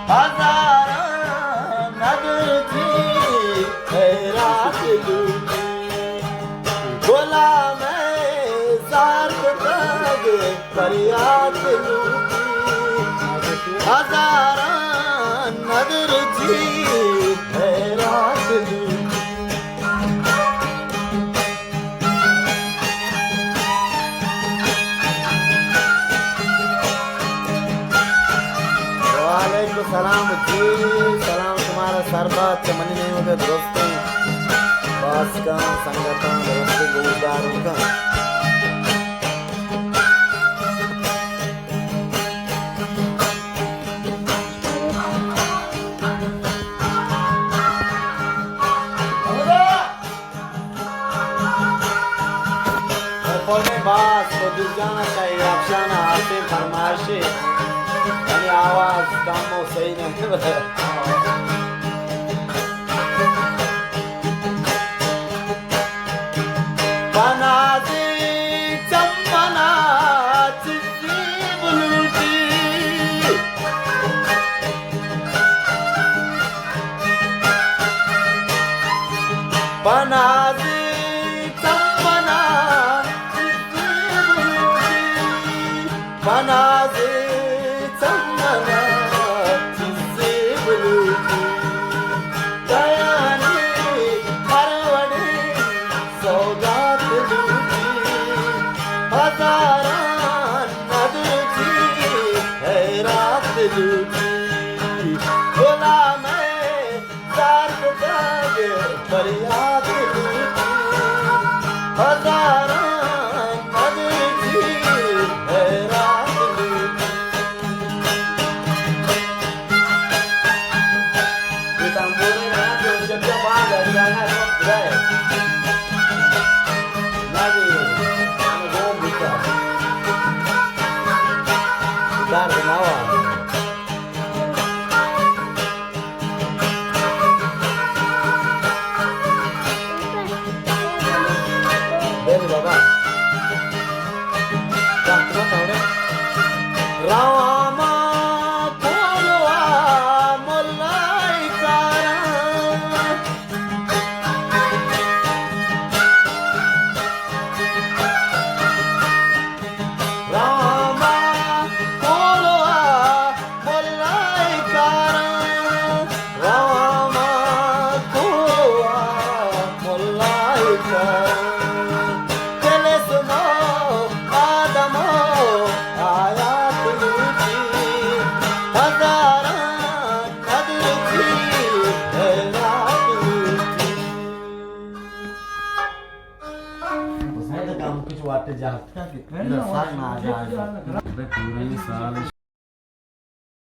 हजारा नगरची खैरात लूटी गुलाम सार्थ तग फरियाद लूटी हजारा नगरची खैरात लूटी सलाम जी सलाम तुम्हारा सरबत चमन नहीं होगा दोस्तों बास का संगत दोस्तों गुलदारों का बास को दिल जाना चाहिए अफसाना आते फरमाइशे यानी आवाज कामों सही नहीं बना दे चम्मना चिट्ठी बुलूटी बना दे चम्मना बना दे चम्मना जिससे बुलूटी दयानी परवड़े सौगात लूटी हजारा नगरची खैरात लूटी गुलाम सार्थ तग फरियाद लूटी हजारा नगरची खैरात लूटी रामा बोलवा मोलाई कारा रामा बोलवा मोलाई कारा रामा बोलवा मोलाई कारा चले सुनो आदमो आया हजारा नगरची खैरात लूटी उसमें तो काम कुछ वाटे जाता कितने साल ना आ जाए